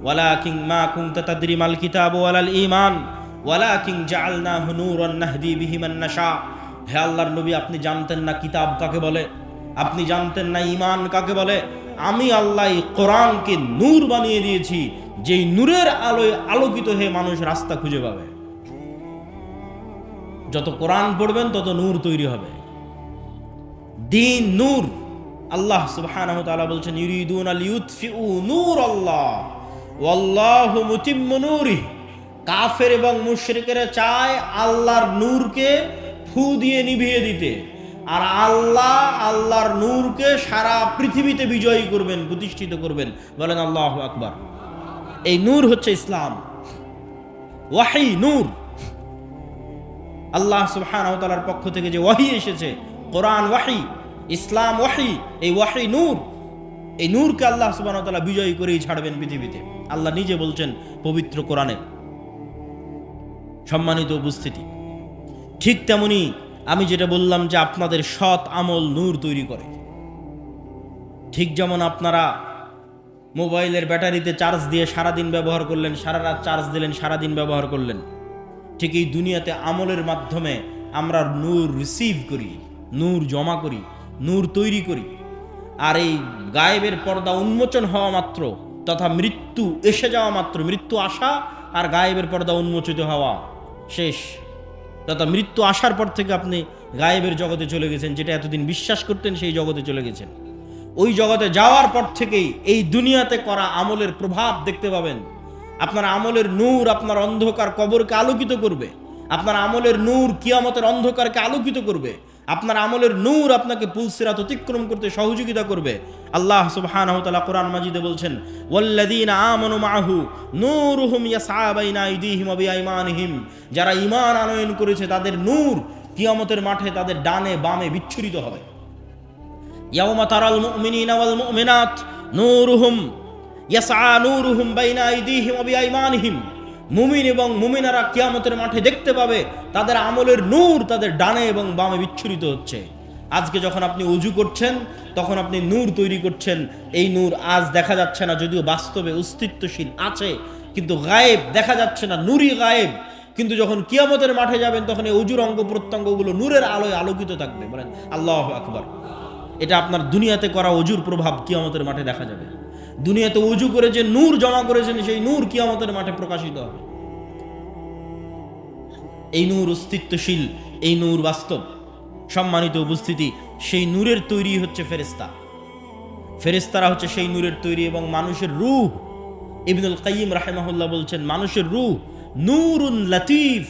ওয়ালাকিন মা কুনতা তাদরি মাল কিতাব ওয়ালাল ঈমান ওয়ালাকিন জাআলনাহু নূরান নাহদি বিহি মান নাশা। হে আল্লাহর নবী, আপনি জানতেন না কিতাব কাকে বলে, আপনি জানতেন না ঈমান কাকে বলে। আমি আল্লাহ কোরআনকে নূর বানিয়ে দিয়েছি, যেই নূরের আলোয় আলোকিত হয়ে মানুষ রাস্তা খুঁজে পাবে। যত কোরআন পড়বেন তত নূর তৈরি হবে। দিন নূর। আল্লাহ সুবহানাহু ওয়া তাআলা বলছেন, ইউরিদুনা লিইউতফিউ নূরাল্লাহ ওয়াল্লাহু মুতিম্মু নূরিহি। কাফের এবং মুশরিকেরা চায় আল্লাহর নূরকে ফু দিয়ে নিভিয়ে দিতে, আর আল্লাহ আল্লাহর নূরকে সারা পৃথিবীতে বিজয়ী করবেন, প্রতিষ্ঠিত করবেন। বলেন আল্লাহু আকবার। এই নূর হচ্ছে ইসলাম। ওয়াহি নূর। আল্লাহ সুবহানাহু ওয়া তাআলার পক্ষ থেকে যে ওয়াহি এসেছে, কোরআন ওয়াহি, ইসলাম ওয়াহি, এই ওয়াহি নূর। এই নূরকে আল্লাহ সুবহানাহু ওয়া তাআলা বিজয়ী করেই ছাড়বেন পৃথিবীতে। আল্লাহ নিজে বলছেন পবিত্র কোরআনে। সম্মানিত উপস্থিতি, ঠিক তেমনি আমি যেটা বললাম যে আপনাদের সৎ আমল নূর তৈরি করে, ঠিক যেমন আপনারা মোবাইলের ব্যাটারিতে চার্জ দিয়ে সারাদিন ব্যবহার করলেন, সারা রাত চার্জ দিলেন, সারাদিন ব্যবহার করলেন, ঠিক এই দুনিয়াতে আমলের মাধ্যমে আমরা নূর রিসিভ করি, নূর জমা করি, নূর তৈরি করি। আর এই গায়েবের পর্দা উন্মোচন হওয়া মাত্র, তথা মৃত্যু এসে যাওয়া মাত্র, মৃত্যু আসা আর গায়েবের পর্দা উন্মোচিত হওয়া শেষ। তথা মৃত্যু আসার পর থেকে আপনি গায়েবের জগতে চলে গেছেন, যেটা এতদিন বিশ্বাস করতেন সেই জগতে চলে গেছেন। ওই জগতে যাওয়ার পর থেকেই এই দুনিয়াতে করা আমলের প্রভাব দেখতে পাবেন। আপনার আমলের নূর আপনার অন্ধকার কবরকে আলোকিত করবে, আপনার আমলের নূর কিয়ামতের অন্ধকারকে আলোকিত করবে, আপনার আমলের নূর আপনাকে পুলসিরাত অতিক্রম করতে সহযোগিতা করবে। আল্লাহ সুবহানাহু ওয়া তাআলা কোরআন মাজিদে বলছেন, ওয়াল্লাযীনা আমানু মাআহু নূরুহুম ইয়াসআ বাইনা আইদিহিম ওয়া বিআইমানিহিম। যারা ঈমান আনয়ন করেছে তাদের নূর কিয়ামতের মাঠে তাদের ডানে বামে বিচ্ছুরিত হবে। ইয়াউমা তারাল মুমিনিনা ওয়াল মুমিনাত নূরুহুম ইয়াসআ নূরুহুম বাইনা আইদিহিম ওয়া বিআইমানিহিম। মুমিন এবং মুমিনারা কিয়ামতের মাঠে দেখতে পাবে তাদের আমলের নূর তাদের ডানে এবং বামে বিচ্ছুরিত হচ্ছে। আজকে যখন আপনি ওযু করছেন তখন আপনি নূর তৈরি করছেন। এই নূর আজ দেখা যাচ্ছে না, যদিও বাস্তবে অস্তিত্বশীল আছে, কিন্তু গায়েব দেখা যাচ্ছে না, নূরই গায়েব। কিন্তু যখন কিয়ামতের মাঠে যাবেন তখন এই ওযুর অঙ্গ প্রত্যঙ্গগুলো নূরের আলোয় আলোকিত থাকবে। বলেন আল্লাহু আকবার। এটা আপনার দুনিয়াতে করা ওযুর প্রভাব কিয়ামতের মাঠে দেখা যাবে। দুনিয়াতে ওযু করে যে নূর জমা করেছেন সেই নূর কিয়ামতের মাঠে প্রকাশিত হবে। এই নূর অস্তিত্বশীল, এই নূর বাস্তব। সম্মানিত উপস্থিতি, সেই নূরের তৈরি হচ্ছে ফেরেশতা। ফেরেশতারা হচ্ছে সেই নূরের তৈরি এবং মানুষের রূহ। ইবনুল কাইয়িম রাহিমাহুল্লাহ বলছেন, মানুষের রূহ নূরুন লাতীফ।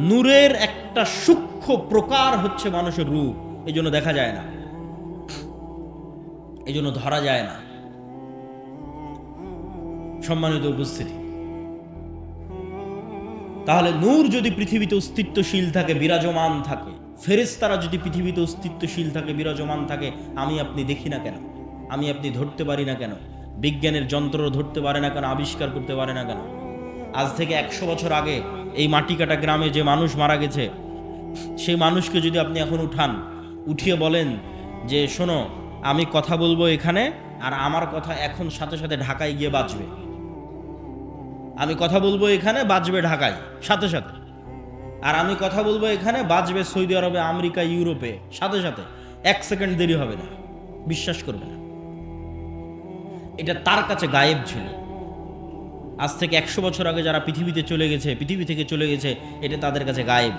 নূরের একটা সূক্ষ্ম প্রকার হচ্ছে মানুষের রূহ। এই জন্য দেখা যায় না, এই জন্য ধরা যায় না। সম্মানিত উপস্থিতি, তাহলে নূর যদি পৃথিবীতে অস্তিত্বশীল থাকে, বিরাজমান থাকে, ফেরেশতারা যদি পৃথিবীতে অস্তিত্বশীল থাকে, বিরাজমান থাকে, আমি আপনি দেখি না কেন? আমি আপনি ধরতে পারি না কেন? বিজ্ঞানের যন্ত্র ধরতে পারে না কেন? আবিষ্কার করতে পারে না কেন? আজ থেকে 100 বছর আগে এই মাটিকাটা গ্রামে যে মানুষ মারা গেছে, সেই মানুষকে যদি আপনি এখন উঠিয়ে বলেন যে শোনো, আমি কথা বলবো এখানে, আর আমার কথা এখন সাথে সাথে ঢাকায় গিয়ে বাজবে। আমি কথা বলবো এখানে, বাজবে ঢাকায় সাথে সাথে। আর আমি কথা বলবো এখানে, বাজবে সৌদি আরবে, আমেরিকা, ইউরোপে, সাথে সাথে 1 সেকেন্ড দেরি হবে না, বিশ্বাস করবে না। এটা তার কাছে গায়েব ছিল। আজ থেকে 100 বছর আগে যারা পৃথিবীতে চলে গেছে, পৃথিবী থেকে চলে গেছে, এটা তাদের কাছে গায়েব।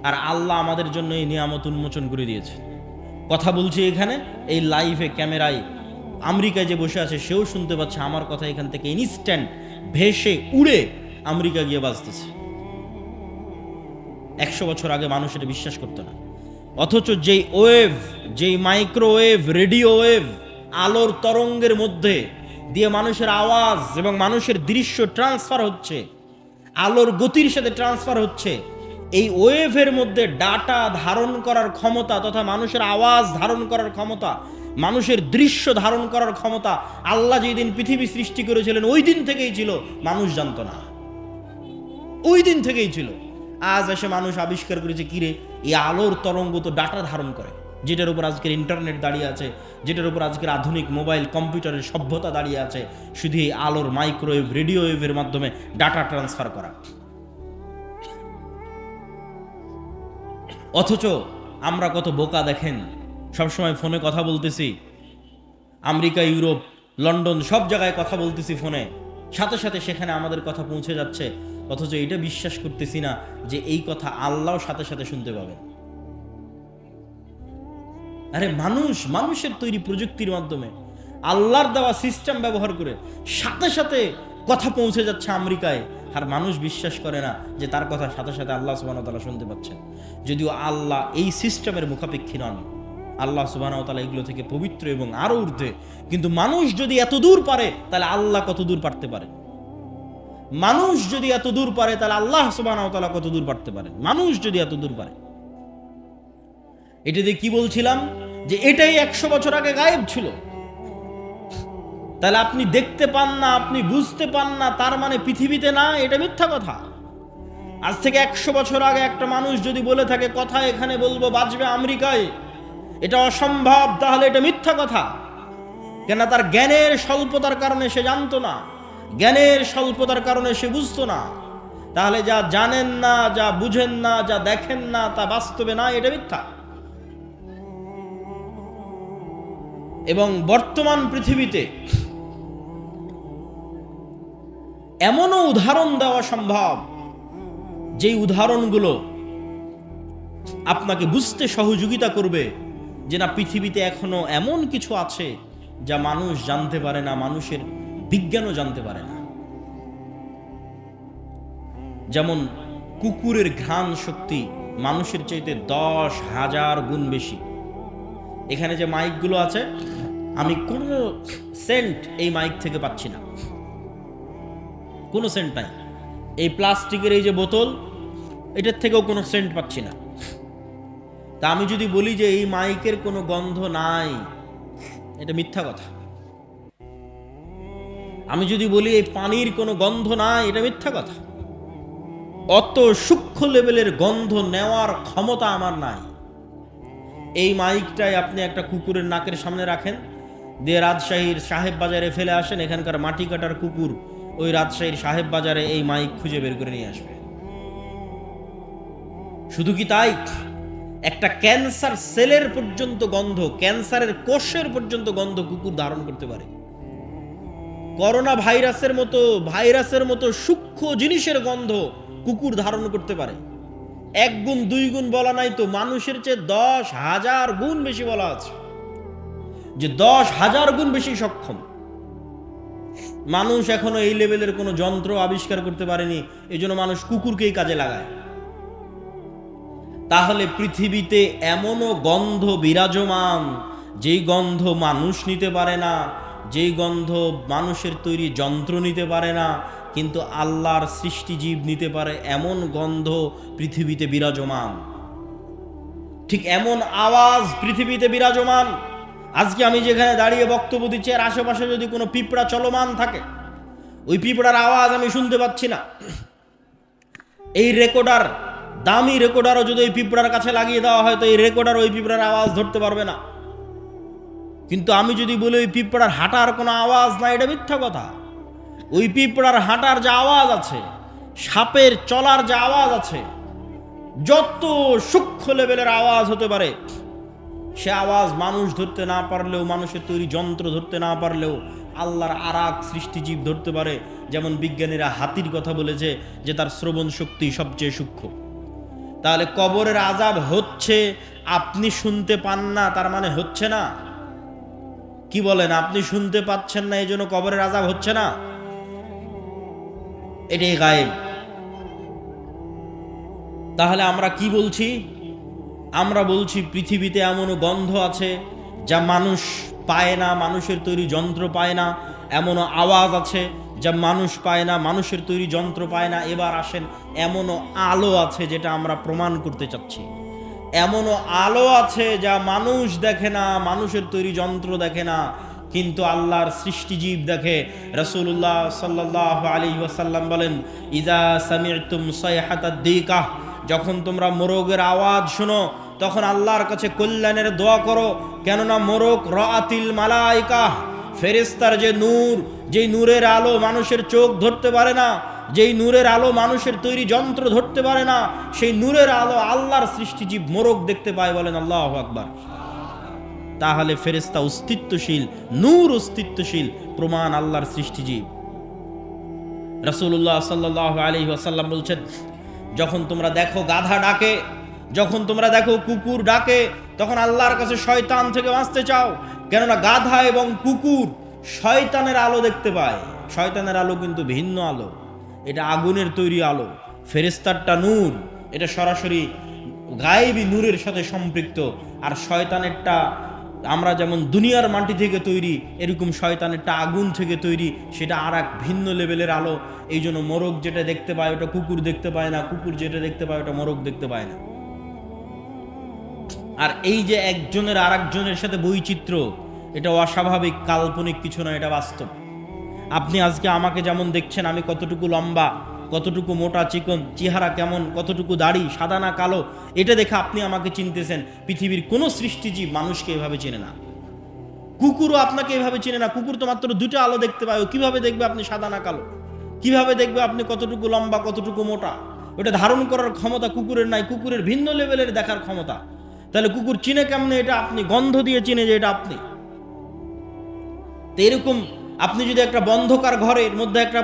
আর আল্লাহ আমাদের জন্য এই নিয়ামত উন্মোচন করে দিয়েছে। কথা বলছি এখানে, এই লাইভে, ক্যামেরায়, আমেরিকায় যে বসে আছে সেও শুনতে পাচ্ছে আমার কথা। এখান থেকে ইনস্ট্যান্ট ভেসে উড়ে আমেরিকা গিয়ে বাজতেছে। 100 বছর আগে মানুষ এটা বিশ্বাস করতো না। অথচ যেই ওয়েভ, যেই মাইক্রোওয়েভ, রেডিও ওয়েভ, আলোর তরঙ্গের মধ্যে দিয়ে মানুষের আওয়াজ এবং মানুষের দৃশ্য ট্রান্সফার হচ্ছে, আলোর গতির সাথে ট্রান্সফার হচ্ছে, এই ওয়েভের মধ্যে ডাটা ধারণ করার ক্ষমতা তথা মানুষের আওয়াজ ধারণ করার ক্ষমতা, মানুষের দৃশ্য ধারণ করার ক্ষমতা আল্লাহ যেদিন পৃথিবী সৃষ্টি করেছিলেন ওই দিন থেকেই ছিল, মানুষ জানতো না, ওই দিন থেকেই ছিল। আজ এসে মানুষ আবিষ্কার করেছে, কিরে এই আলোর তরঙ্গ তো ডাটা ধারণ করে, যেটার উপর আজকের ইন্টারনেট দাঁড়িয়ে আছে, যেটার উপর আজকের আধুনিক মোবাইল কম্পিউটারের সভ্যতা দাঁড়িয়ে আছে, শুধু এই আলোর মাইক্রোওয়েভ, রেডিও ওয়েভের মাধ্যমে ডাটা ট্রান্সফার করা। অথচ আমরা কত বোকা দেখেন, সবসময় ফোনে কথা বলতেছি, আমেরিকা, ইউরোপ, লন্ডন, সব জায়গায় কথা বলতেছি ফোনে, সাথে সাথে সেখানে আমাদের কথা পৌঁছে যাচ্ছে। অথচ এটা বিশ্বাস করতেছি না যে এই কথা আল্লাহ সাথে সাথে শুনতে পাবেন। আরে মানুষের তৈরি প্রযুক্তির মাধ্যমে, আল্লাহর দেওয়া সিস্টেম ব্যবহার করে সাথে সাথে কথা পৌঁছে যাচ্ছে আমেরিকায়, আর মানুষ বিশ্বাস করে না যে তার কথা সাথে সাথে আল্লাহ সুবহানাহু ওয়া তাআলা শুনতে পাচ্ছেন। যদিও আল্লাহ এই সিস্টেমের মুখাপেক্ষী নন, আল্লাহ সুবহানাহু ওয়া তাআলা এগুলো থেকে পবিত্র এবং আরো ঊর্ধ্বে। কিন্তু মানুষ যদি এত দূর পারে, তাহলে আল্লাহ কত দূর পারতে পারে? মানুষ যদি এত দূর পারে, তাহলে আল্লাহ সুবহানাহু ওয়া তাআলা কত দূর পারতে পারেন? মানুষ যদি এত দূর পারে। এটা দিয়ে কি বলছিলাম, যে এটাই 100 বছর আগে গায়েব ছিল। তাহলে আপনি দেখতে পান না, আপনি বুঝতে পান না, তার মানে পৃথিবীতে না, এটা মিথ্যা কথা। আজ থেকে 100 বছর আগে একটা মানুষ যদি বলে থাকে কথা এখানে বলবো, বাজবে আমেরিকায়, এটা অসম্ভব, তাহলে এটা মিথ্যা কথা। কেন? তার জ্ঞানের স্বল্পতার কারণে সে জানতো না, জ্ঞানের স্বল্পতার কারণে সে বুঝতো না। তাহলে যা জানেন না, যা বুঝেন না, যা দেখেন না, তা বাস্তবে না, এটা মিথ্যা। এবং বর্তমান পৃথিবীতে এমনও উদাহরণ দেওয়া সম্ভব, যেই উদাহরণগুলো আপনাকে বুঝতে সহযোগিতা করবে যে না, পৃথিবীতে এখনো এমন কিছু আছে যা মানুষ জানতে পারে না, মানুষের বিজ্ঞানও জানতে পারে না। যেমন কুকুরের ঘ্রাণ শক্তি মানুষের চাইতে 10,000 গুণ বেশি। এখানে যে মাইকগুলো আছে, আমি কোনো সেন্ট এই মাইক থেকে পাচ্ছি না, কোনো সেন্ট নাই। এই প্লাস্টিকের এই যে বোতল, এটার থেকেও কোনো সেন্ট পাচ্ছি না। তা আমি যদি বলি যে এই মাইকের কোনো গন্ধ নাই, এটা মিথ্যা কথা। আমি যদি বলি এই পানির কোনো গন্ধ নাই, এটা মিথ্যা কথা। অত সূক্ষ্ম লেভেলের গন্ধ নেওয়ার ক্ষমতা আমার নাই। এই মাইকটাই আপনি একটা কুকুরের নাকের সামনে রাখেন, দিয়ে রাজশাহীর সাহেব বাজারে ফেলে আসেন, এখানকার মাটি কাটার কুকুর ওই রাজশাহীর সাহেব বাজারে এই মাইক খুঁজে বের করে নিয়ে আসবে। শুধু কি তাই, একটা ক্যান্সার সেলের পর্যন্ত গন্ধ, ক্যান্সারের কোষের পর্যন্ত গন্ধ কুকুর ধারণ করতে পারে। করোনা ভাইরাসের মতো সূক্ষ্ম জিনিসের গন্ধ কুকুর ধারণ করতে পারে। 1 গুণ 2 গুণ বলা নাই তো, মানুষের চেয়ে 10,000 গুণ বেশি বলা আছে, যে 10,000 গুণ বেশি সক্ষম। মানুষ এখনো এই লেভেলের কোনো যন্ত্র আবিষ্কার করতে পারেনি, এই জন্য মানুষ কুকুরকেই কাজে লাগায়। তাহলে পৃথিবীতে এমনও গন্ধ বিরাজমান, যেই গন্ধ মানুষ নিতে পারে না, যেই গন্ধ মানুষের তৈরি যন্ত্র নিতে পারে না, কিন্তু আল্লাহর সৃষ্টি জীব নিতে পারে, এমন গন্ধ পৃথিবীতে বিরাজমান। ঠিক এমন আওয়াজ পৃথিবীতে বিরাজমান। আজকে আমি যেখানে দাঁড়িয়ে বক্তব্য দিচ্ছি, এর আশেপাশে যদি কোনো পিঁপড়া চলমান থাকে, ওই পিঁপড়ার আওয়াজ আমি শুনতে পাচ্ছি না। এই রেকর্ডার, দামি রেকর্ডারও যদি ওই পিঁপড়ার কাছে লাগিয়ে দেওয়া হয়, তো এই রেকর্ডার ওই পিঁপড়ার আওয়াজ ধরতে পারবে না। কিন্তু আমি যদি বলি ওই পিঁপড়ার হাঁটার কোনো আওয়াজ নাই, এটা মিথ্যা কথা। ওই পিঁপড়ার হাঁটার যে আওয়াজ আছে, সাপের চলার যে আওয়াজ আছে, যত সূক্ষ্ম লেভেলের আওয়াজ হতে পারে, সে আওয়াজ মানুষ ধরতে না পারলেও, মানুষের তৈরি যন্ত্র ধরতে না পারলেও আল্লাহর আরাক সৃষ্টিজীব ধরতে পারে। যেমন বিজ্ঞানীরা হাতির কথা বলেছে যে তার শ্রবণ শক্তি সবচেয়ে সূক্ষ্ম। তাহলে কবরের আযাব হচ্ছে, আপনি শুনতে পান না তার মানে হচ্ছে না? কি বলেন? আপনি শুনতে পাচ্ছেন না এই জন্য কবরের আযাব হচ্ছে না? এটাই গায়েব। তাহলে আমরা কি বলছি? আমরা বলছি পৃথিবীতে এমনও গন্ধ আছে যা মানুষ পায় না, মানুষের তৈরি যন্ত্র পায় না। এমনও আওয়াজ আছে যা মানুষ পায় না, মানুষের তৈরি যন্ত্র পায় না। এবার আসেন, এমনও আলো আছে যেটা আমরা প্রমাণ করতে চাচ্ছি। এমনও আলো আছে যা মানুষ দেখে না, মানুষের তৈরি যন্ত্র দেখে না, কিন্তু আল্লাহর সৃষ্টিজীব দেখে। রাসূলুল্লাহ সাল্লাল্লাহু আলাইহি ওয়াসাল্লাম বলেন, ইযা সামি'তুম সায়হাতাদ দিকাহ, যখন তোমরা মোরগের আওয়াজ শোনো তখন আল্লাহর কাছে কল্যাণের দোয়া করো, কেননা মোরগ রাআতিল মালাইকা, ফেরেশতার যে নূর, যেই নূরের আলো মানুষের চোখ ধরতে পারে না, যেই নূরের আলো মানুষের তৈরি যন্ত্র ধরতে পারে না, সেই নূরের আলো আল্লাহর সৃষ্টিজীব মোরগ দেখতে পায়। বলেন আল্লাহু আকবার। তাহলে ফেরেশতা অস্তিত্বশীল, নূর অস্তিত্বশীল, প্রমাণ আল্লাহর সৃষ্টিজীব। রাসূলুল্লাহ সাল্লাল্লাহু আলাইহি ওয়াসাল্লাম বলছেন, যখন তোমরা দেখো গাধা ডাকে, যখন তোমরা দেখো কুকুর ডাকে, তখন আল্লাহর কাছে শয়তান থেকে বাঁচতে চাও, কেননা গাধা এবং কুকুর শয়তানের আলো দেখতে পায়। শয়তানের আলো কিন্তু ভিন্ন আলো, এটা আগুনের তৈরি আলো। ফেরেশতারটা নূর, এটা সরাসরি গায়েবী নূরের সাথে সম্পৃক্ত। আর শয়তানেরটা আমরা যেমন দুনিয়ার মাটি থেকে তৈরি, এরকম শয়তানেরটা আগুন থেকে তৈরি, সেটা আর এক ভিন্ন লেভেলের আলো। এই জন্য মোরগ যেটা দেখতে পায় ওটা কুকুর দেখতে পায় না, কুকুর যেটা দেখতে পায় ওটা মোরগ দেখতে পায় না। আর এই যে একজনের আর একজনের সাথে বৈচিত্র্য, এটা অস্বাভাবিক কাল্পনিক কিছু না, এটা বাস্তব। আপনি আজকে আমাকে যেমন দেখছেন, আমি কতটুকু লম্বা, কতটুকু মোটা চিকন, চেহারা কেমন, কতটুকু দাড়ি, সাদা না কালো, এটা দেখে আপনি আমাকে চিনতেছেন। পৃথিবীর কোনো সৃষ্টিজীব মানুষকে এভাবে চেনে না। কুকুরও আপনাকে এভাবে চেনে না। কুকুর তো মাত্র দুটো আলো দেখতে পায়, ও কিভাবে দেখবে আপনি সাদা না কালো? কিভাবে দেখবে আপনি কতটুকু লম্বা, কতটুকু মোটা? ওটা ধারণ করার ক্ষমতা কুকুরের নাই। কুকুরের ভিন্ন লেভেলের দেখার ক্ষমতা। তাহলে কুকুর চিনে কেমনে? এটা আপনি গন্ধ দিয়ে চিনে যে এটা আপনি। তো এরকম আপনি যদি একটা বন্ধকার ঘরের মধ্যে একটা